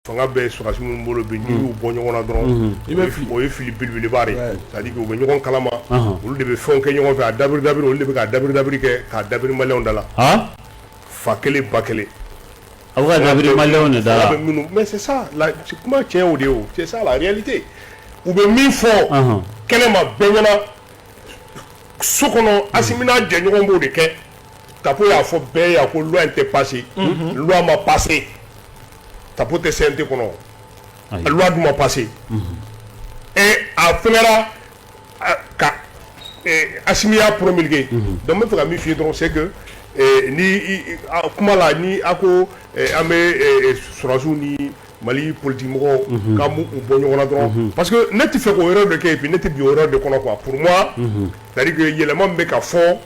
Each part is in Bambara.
fanga bɛɛ sɔrɔsi minnu bolo bi n'i y'u bɔ ɲɔgɔn na dɔrɔn o ye fili belebeleba de ye c'est-à-dire que u bɛ ɲɔgɔn kalama olu de bɛ fɛnw kɛ ɲɔgɔn fɛ a dabiri dabiri olu de bɛ ka dabiri kɛ k'a dabiri maliyɛnw da la fa kelen ba kelen aw ka dabiri maliyɛnw de da la mais c'est ça kuma tiɲɛ o de ye o c'est ça la réalité u bɛ min fɔ kɛnɛma bɛɛ ɲɛna so kɔnɔ Asimina jɛɲɔgɔn b'o de kɛ Tapo y'a fɔ bɛɛ ye ko loi tɛ passé loi ma passé Tapo tɛ CNT kɔnɔ a loi dun ma passé et a fɛngɛra ka Asimi y'a promulgué donc n bɛ fɛ ka min f'i ye dɔrɔn c'est que ni kuma la ni a ko an bɛ sɔrɔsiw ni Mali politique mɔgɔw k'an b'u bɔ ɲɔgɔn na dɔrɔn parce que ne tɛ fɛ k'o yɔrɔ de kɛ et puis ne tɛ bin o yɔrɔ de kɔnɔ quoi pour moi c'est-à-dire que yɛlɛma min bɛ ka fɔ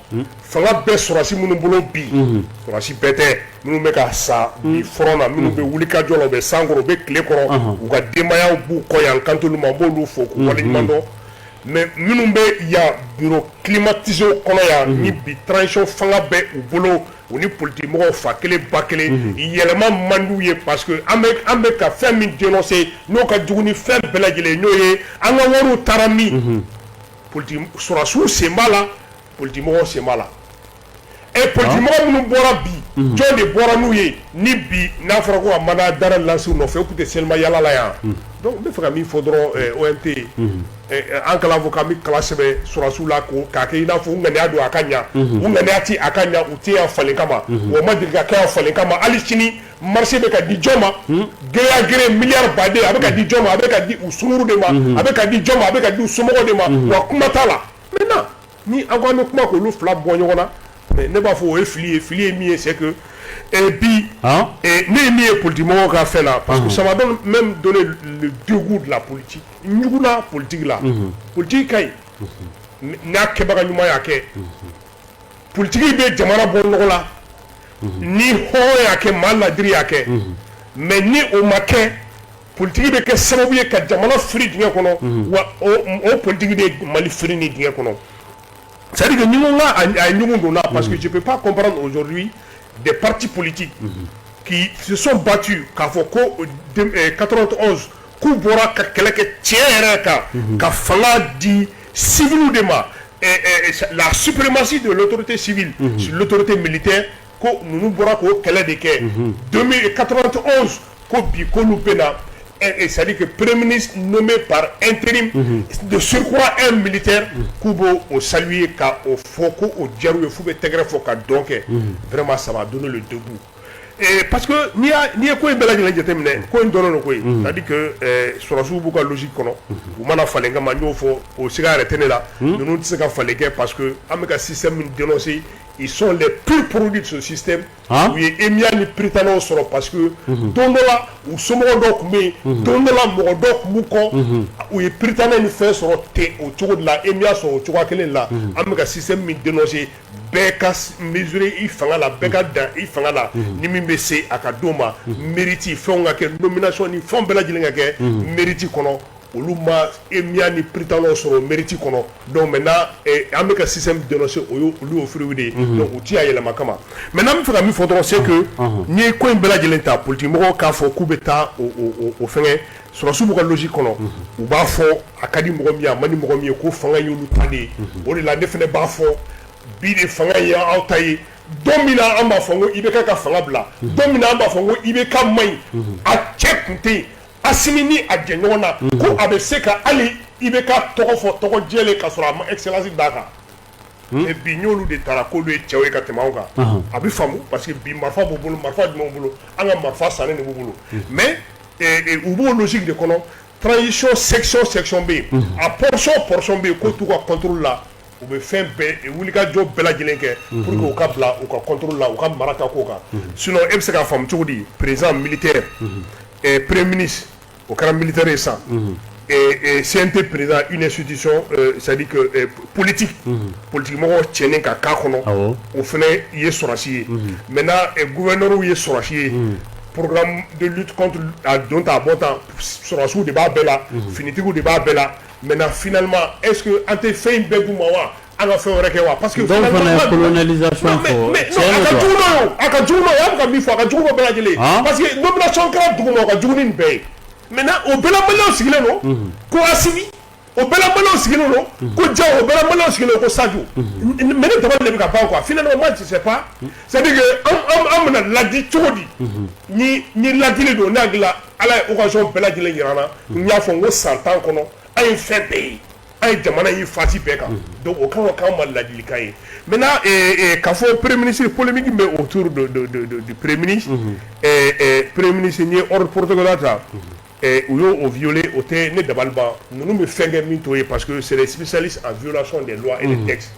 fanga bɛɛ sɔrɔsi minnu bolo bi sɔrɔsi bɛɛ tɛ minnu bɛ ka sa bi front na minnu bɛ wulikajɔ la u bɛ san kɔrɔ u bɛ tile kɔrɔ u ka denbayaw b'u kɔ yan kan t'olu ma n b'olu fo k'u waleɲuman dɔn mais minnu bɛ yan bureau climatisé kɔnɔ yan ni bi transition fanga bɛ u bolo u ni politique mɔgɔw fa kelen ba kelen yɛlɛma man d'u ye parce que an bɛ ka fɛn min dénoncer n'o ka jugu ni fɛn bɛɛ lajɛlen n'o ye an ka wariw taara min politique sɔrɔsiw sen b'a la politique mɔgɔw sen b'a la et politique mɔgɔ minnu bɔra bi jɔn de bɔra n'u ye ni bi n'a fɔra ko a mana dara lancer u nɔfɛ u tun tɛ selima yala la yan donc n bɛ fɛ ka min fɔ dɔrɔn OMT an kalan fɔ k'an bɛ kala sɛbɛn sɔrɔsiw la k'a kɛ i n'a fɔ u ŋaniya don a ka ɲa u ŋaniya ti a ka ɲa u tɛ yan falen kama wa ma deli ka kɛ yan falen kama hali sini marché bɛ ka di jɔn ma gere miliyari baden a bɛ ka di jɔn ma a bɛ ka di u sunuru de ma a bɛ ka di jɔn ma a bɛ ka di u somɔgɔw de ma wa kuma t'a la maintenant ni an ko an bɛ kuma k'olu fila bɔ ɲɔgɔn na ne b'a fɔ o ye fili ye min ye c'est que bi ne ye min ye politique mɔgɔw ka fɛn na parce que ça m'a même donné le dégoût de la politique ɲugula politique la politique ka ɲi n'a kɛbaga ɲuman y'a kɛ politique bɛ jamana bɔ nɔgɔ la ni hɔrɔn y'a kɛ maa ladiri y'a kɛ mais ni o ma kɛ politique bɛ kɛ sababu ye ka jamana firi dingɛ kɔnɔ wa o politique de Mali firi ni dingɛ kɔnɔ c'est-à-dire que ɲugun a ɲugun donna parce que je peux pas comprendre aujourd'hui des partis politiques qui se sont battus k'a fɔ ko 91 k'u bɔra ka kɛlɛ kɛ tiɲɛ yɛrɛ kan ka fanga di civils de ma la suprématie de l'autorité civile sur l'autorité militaire ko ninnu bɔra k'o kɛlɛ de kɛ 91 ko bi k'olu bɛ na c'est-à-dire que premier ministre nommé par intérim de surcroît un militaire k'u b'o saluer ka o fɔ ko o diyar'u ye f'u bɛ tɛgɛrɛ fɔ ka dɔn kɛ vraiment ça m'a donné le dégoût parce que n'i ye ko in bɛɛ lajɛlen jateminɛ ko in dɔrɔn de ko ye c'est-à-dire que sɔrɔsiw b'u ka logique kɔnɔ u mana falen kama n y'o fɔ o siga yɛrɛ tɛ ne la ninnu tɛ se ka falen kɛ parce que an bɛ ka système min dénoncer ils sont les purs produits de ce système u ye emiya ni prytanɛw sɔrɔ parce que don dɔ la u somɔgɔw dɔw tun bɛ yen don dɔ la mɔgɔ dɔw tun b'u kɔ u ye prytanɛ ni fɛn sɔrɔ ten o cogo de la emiya sɔrɔ o cogoya kelen la an bɛ ka système min dénoncer bɛɛ ka mesurer i fanga la bɛɛ ka dan i fanga la ni min bɛ se a ka don ma mérite fɛnw ka kɛ nomination ni fɛnw bɛɛ lajɛlen ka kɛ mérite kɔnɔ olu ma emiya ni prytanɛw sɔrɔ mérite kɔnɔ donc maintenant an bɛ ka système dénoncer olu y'o fruit de ye donc u ti a yɛlɛma kama maintenant n bɛ fɛ ka min fɔ dɔrɔn c'est que n'i ye ko in bɛɛ lajɛlen ta politique mɔgɔw k'a fɔ k'u bɛ taa o fɛngɛ sɔrɔsiw b'u ka logique kɔnɔ u b'a fɔ a ka di mɔgɔ min ye a man di mɔgɔ min ye ko fanga y'olu ta de ye o de la ne fana b'a fɔ bi de fanga ye aw ta ye don min na an b'a fɔ ko IBK ka fanga bila don min na an b'a fɔ ko IBK man ɲi a cɛ kun tɛ yen Asimi ni a jɛɲɔgɔn na ko a bɛ se ka hali IBK tɔgɔ fɔ tɔgɔ jɛlen ka sɔrɔ a ma excellence d'a kan et bi n'olu de taara k'olu ye cɛw ye ka tɛmɛ anw kan a bɛ faamu parce que bi marifa b'u bolo marifa jumɛn b'u bolo an ka marifa sannen de b'u bolo mais u b'o logique de kɔnɔ transition section bɛ yen a portion bɛ yen ko t'u ka contrôle la u bɛ fɛn bɛɛ wulikajɔ bɛɛ lajɛlen kɛ pour que u ka bila u ka contrôle la u ka mara ka k'o kan sinon e bɛ se k'a faamu cogo di président militaire premier ministre au kɛra militaire ye san CNT président une institution c'est-à-dire que politique mɔgɔw cɛnnen ka k'a kɔnɔ o fana ye sɔrɔsi ye maintenant gouverneur ye sɔrɔsi ye programme de lutte contre a don ta bɔ tan sɔrɔsiw de b'a bɛɛ la finitigiw de b'a bɛɛ la maintenant finalement est-ce que an tɛ fɛn in bɛɛ d'u ma wa an ka fɛn wɛrɛ kɛ wa parce que donc fana ye colonisation fɔ a ka jugu n'o ye a bɛ ka min fɔ a ka jugu n'o bɛɛ lajɛlen parce que nomination kɛra dugu ma o ka jugu ni nin bɛɛ ye maintenant o bɛɛ la maliyɛnw sigilen don ko Assimi o bɛɛ la maliyɛnw sigilen don ko Diao o bɛɛ la maliyɛnw sigilen don ko Sadio mais ne dabali de bɛ ka ban quoi finalement moi je sais pas c'est à dire que an bɛna ladi cogo di ni ladili don ne hakili la Ala ye occasion bɛɛ lajɛlen yira an na n y'a fɔ n ko san 10 kɔnɔ an ye fɛn bɛɛ ye an ye jamana in fasi bɛɛ kan donc o kan ka k'an ma ladilikan ye maintenant k'a fɔ premier ministre polémique bɛ autour du premier ministre premier ministre n'i ye ordre protocolaire ta u y'o violé o tɛ ne dabali ban ninnu bɛ fɛn kɛ min t'o ye parce que c'est des spécialistes en violation des lois et des textes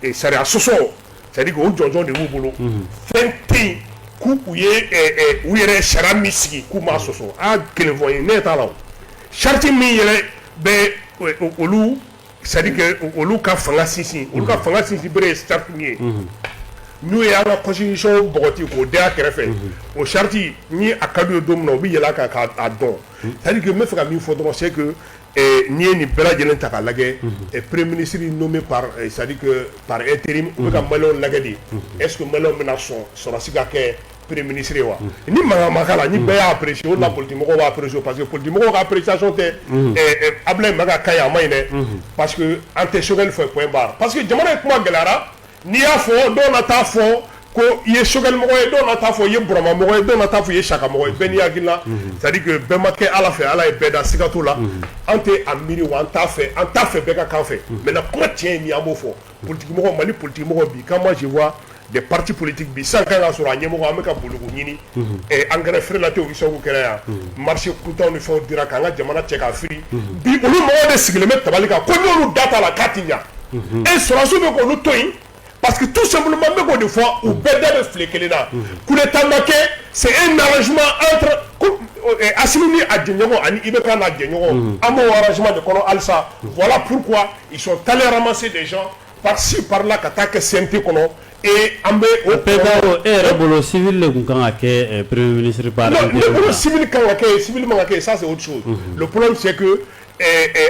et sariya sɔsɔ c'est-à-dire que o jɔnjɔn de b'u bolo fɛn tɛ yen k'u ye u yɛrɛ sariya min sigi k'u m'a sɔsɔ a kelen fɔ n ye ne t'a la o charte min yɛrɛ bɛ olu c'est-à-dire que olu ka fanga sinsin bere ye charte min ye n'u ye an ka constitution bɔgɔti k'o da a kɛrɛfɛ o charte ni a ka d'u ye don min na u bɛ yɛlɛ a kan k'a dɔn c'est-à-dire que n bɛ fɛ ka min fɔ dɔrɔn c'est que n'i ye nin bɛɛ lajɛlen ta k'a lajɛ premier ministre nommé par c'est-à-dire que par intérim u bɛ ka maliyɛnw lajɛ de est-ce que maliyɛnw bɛna sɔn sɔrɔsi ka kɛ premier ministre ye wa ni mankan ma k'a la ni bɛɛ y'a apprécier o de la politique mɔgɔw b'a apprécier parce que politique mɔgɔw ka appréciation tɛ Abdoulaye Mayiga ka ye a ma ɲi dɛ parce que an tɛ Choguel fɛ point barre parce que jamana in kuma gɛlɛyara n'i y'a fɔ dɔw na taa fɔ ko i ye Choguel mɔgɔ ye dɔw na taa fɔ i ye Burama mɔgɔ ye dɔw na taa fɔ i ye Saka mɔgɔ ye bɛɛ n'i hakilina c'est-à-dire que bɛɛ ma kɛ Ala fɛ Ala ye bɛɛ da siga t'o la an tɛ a miiri wa an t'a fɛ bɛɛ ka kan fɛ maintenant kuma tiɲɛ ye nin an b'o fɔ politique mɔgɔ Mali politique mɔgɔ bi quand moi je vois des partis politiques bi san kan ka sɔrɔ a ɲɛmɔgɔ an bɛ ka bologo ɲini engrais feere la tɛ o isaw kɛra yan marché kuntanw ni fɛnw dira k'an ka jamana cɛ k'a firi bi olu mɔgɔw de sigilen bɛ tabali kan ko n'olu da t'a la k'a ti ɲa et sɔrɔsiw bɛ k'olu to yen parce que tout simplement n bɛ k'o de fɔ u bɛɛ da bɛ file kelen na coup d'état ma kɛ c'est un arrangement entre Assimi ni a jɛɲɔgɔn ani IBK n'a jɛɲɔgɔn an b'o arrangement de kɔnɔ halisa voilà pourquoi ils sont allés ramasser des gens par-ci par-là ka taa kɛ CNT kɔnɔ et an bɛ o PKO e yɛrɛ bolo civil de tun kan ka kɛ premier ministre par intérim. Non, ne bolo civil kan ka kɛ civil man ka kɛ ça c'est autre chose. Le problème c'est que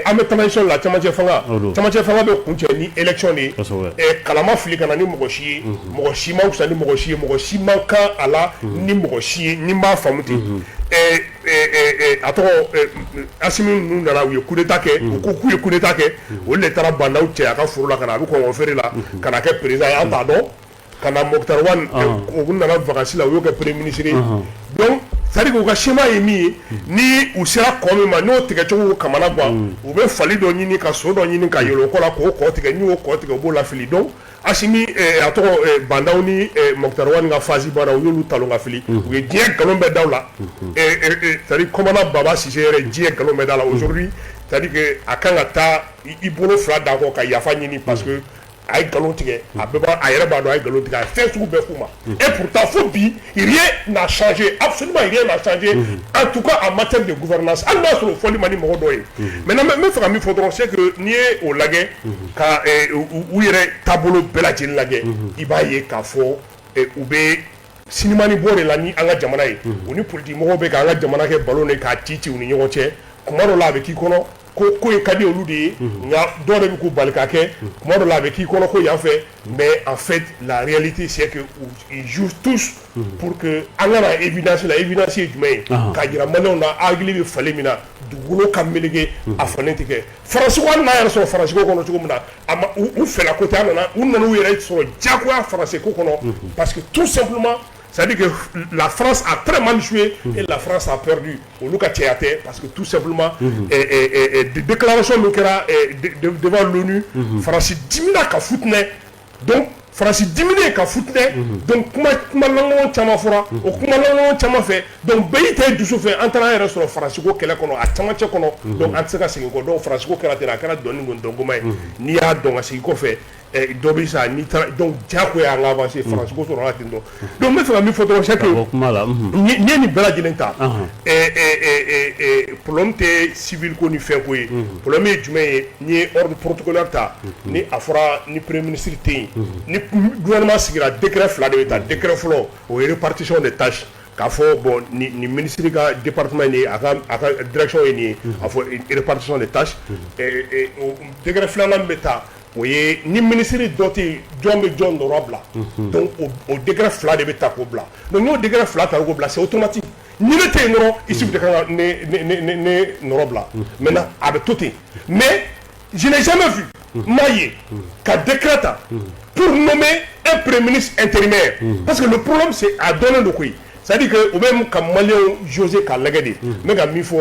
an bɛ transition la camancɛ fanga bɛ kun cɛ ni élection de ye kalama fili ka na ni mɔgɔ si ye mɔgɔ si ma fisa ni mɔgɔ si ye mɔgɔ si man kan a la ni mɔgɔ si ye ni n b'a faamu ten a tɔgɔ Assimi ninnu nana u ye coup d'état kɛ u ko k'u ye coup d'état kɛ olu de taara bandaw cɛ a ka foro la ka na a bɛ kɔngɔ feere la ka na kɛ président ye an t'a dɔn ka na Mokhtar Wane u nana vacances la u y'o kɛ premier ministre ye donc c'est-à-dire k'u ka schéma ye min ye ni u sera kɔ min ma n'o tigɛcogo kamana gan u bɛ fali dɔ ɲini ka so dɔ ɲini ka yɛlɛ o kɔ la k'o kɔ tigɛ n'u y'o kɔ tigɛ u b'o lafili donc Assimi a tɔgɔ bandaw ni Mokhtar Wane ka phase banna u y'olu talon ka fili u ye diɲɛ nkalon bɛɛ da u la c'est-à-dire Komana Baba Cissé yɛrɛ diɲɛ nkalon bɛɛ da la aujourd'hui c'est-à-dire que a kan ka taa i bolo fila da kɔ ka yafa ɲini parce que a ye nkalon tigɛ a yɛrɛ b'a dɔn a ye nkalon tigɛ a ye fɛn sugu bɛɛ f'u ma et pourtant fo bi rien n'a changé absolument rien n'a changé en tout cas en matière de gouvernance hali n'a sɔrɔ fɔli man di mɔgɔ dɔ ye maintenant n bɛ fɛ ka min fɔ dɔrɔn c'est que n'i ye o lajɛ ka u yɛrɛ taabolo bɛɛ lajɛlen lajɛ i b'a ye k'a fɔ u bɛ sinimani bɔ de la ni an ka jamana ye u ni politique mɔgɔw bɛ k'an ka jamana kɛ ballon de k'a ci u ni ɲɔgɔn cɛ kuma dɔ la a bɛ k'i kɔnɔ ko ye ka di olu de ye nka dɔw de bɛ k'u bali ka kɛ kuma dɔ la a bɛ k'i kɔnɔ ko yan fɛ mais en fait la réalité c'est que ils jouent tous pour que an kana évidence la évidence ye jumɛn ye k'a jira maliyɛnw na hakili bɛ falen min na dugukolo ka meleke a falen tɛ kɛ faransi ko hali n'a yɛrɛ sɔrɔ faransi ko kɔnɔ cogo min na a ma u fɛla ko tɛ an nana u nana u yɛrɛ sɔrɔ diyagoya faransi ko kɔnɔ parce que tout simplement c'est-à-dire que la France a très mal joué et la France a perdu. Olu ka cɛya tɛ parce que tout simplement des déclarations min kɛra devant l'ONU Faransi dimina ka futinɛ donc Faransi diminen ka futinɛ donc kuma lankolon caman fɔra o kuma lankolon caman fɛ donc bɛɛ tɛ dusu fɛ an taara an yɛrɛ sɔrɔ Faransi ko kɛlɛ kɔnɔ a camancɛ kɔnɔ donc an tɛ se ka segin kɔ donc Faransi ko kɛra ten a kɛra dɔnni ko dɔnkoma ye n'i y'a dɔn ka segin kɔfɛ dɔ bɛ sa n'i taara donc diyagoya an ka avancer Faransi ko sɔrɔ la ten dɔn donc n bɛ fɛ ka min fɔ dɔrɔn c'est que n'i ye nin bɛɛ lajɛlen ta problème tɛ civil ko ni fɛn ko ye problème ye jumɛn ye n'i ye ordre protocolaire ta ni a fɔra ni premier ministre tɛ yen ni gouvernement sigira décret fila de bɛ ta décret fɔlɔ o ye répartition des tâches k'a fɔ bon ni ministre ka département ye a ka direction ye nin ye a fɔ répartition des tâches décret filanan bɛ ta o ye ni ministre dɔ tɛ jɔn bɛ jɔn nɔrɔ bila donc o degré fila de bɛ ta k'o bila donc n'o degré fila ta k'o bila c'est automatique ni ne tɛ yen dɔrɔn ici de kan ka ne nɔrɔ bila maintenant a bɛ to ten mais je n'ai jamais vu n'a ye ka décret ta pour nommer un premier ministre intérimaire parce que le problème c'est à donner le koyi c'est-à-dire que o bɛ ka maliyɛnw jose k'a lajɛ de n bɛ ka min fɔ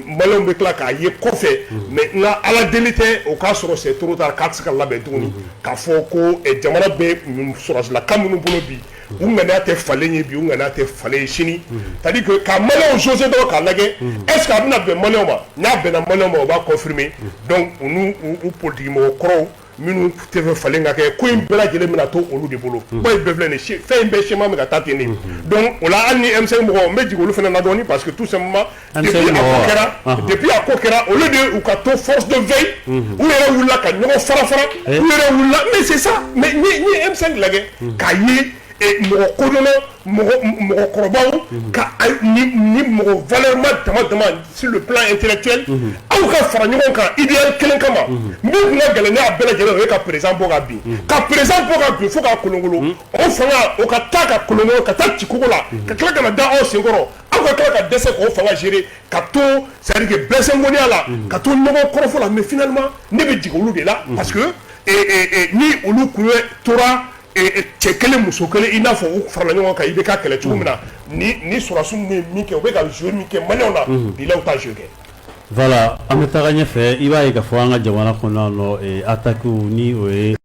maliyɛnw bɛ tila k'a ye kɔfɛ mais n ka ala deli tɛ o k'a sɔrɔ c'est trop tard k'a tɛ se ka labɛn tuguni k'a fɔ ko jamana bɛ sɔrɔdasilakan minnu bolo bi u ŋaniya tɛ falen ye bi u ŋaniya tɛ falen ye sini c'est-à-dire que ka maliyɛnw jose dɔrɔn k'a lajɛ est-ce que a bɛna bɛn maliyɛnw ma n'a bɛnna maliyɛnw ma o b'a confirmer donc u n'u politigimɔgɔ kɔrɔw minnu tɛ fɛ falen ka kɛ ko in bɛɛ lajɛlen bɛna to olu de bolo ko in bɛɛ filɛ nin ye fɛn in bɛɛ schéma bɛ ka taa ten de donc o la hali ni M5 mɔgɔw n bɛ jigin olu fana na dɔɔni parce que tout simplement depuis a ko kɛra au lieu de u ka to force de veille u yɛrɛ wulila ka ɲɔgɔn fara fara u yɛrɛ wulila mais c'est ça mais ni ye M5 lajɛ k'a ye mɔgɔ kodɔnna mɔgɔkɔrɔbaw ka ni mɔgɔ valeur dama dama sur le plan intellectuel aw ka fara ɲɔgɔn kan idéal kelen kama min tun ka gɛlɛn n'a bɛɛ lajɛlen o ye ka président bɔ ka bin ka président bɔ ka bin fo ka kolongolo o fanga o ka taa ka kolongolo ka taa ci kogo la ka tila ka na da aw senkɔrɔ aw ka tila ka dɛsɛ k'o fanga gérer ka to c'est-à-dire que bɛnsɛnboniya la ka to ɲɔgɔn kɔrɔfɔ la mais finalement ne bɛ jigin olu de la parce que ni olu kun tora cɛ kelen muso kelen i n'a fɔ u farala ɲɔgɔn kan i bɛ ka kɛlɛ cogo min na ni sɔrɔdasiw ye min kɛ u bɛ ka jouer min kɛ maliyɛnw na bi la u t'a jouer kɛ. Voilà an bɛ taga ɲɛfɛ i b'a ye k'a fɔ an ka jamana kɔnɔ yan nɔ attaques ni o ye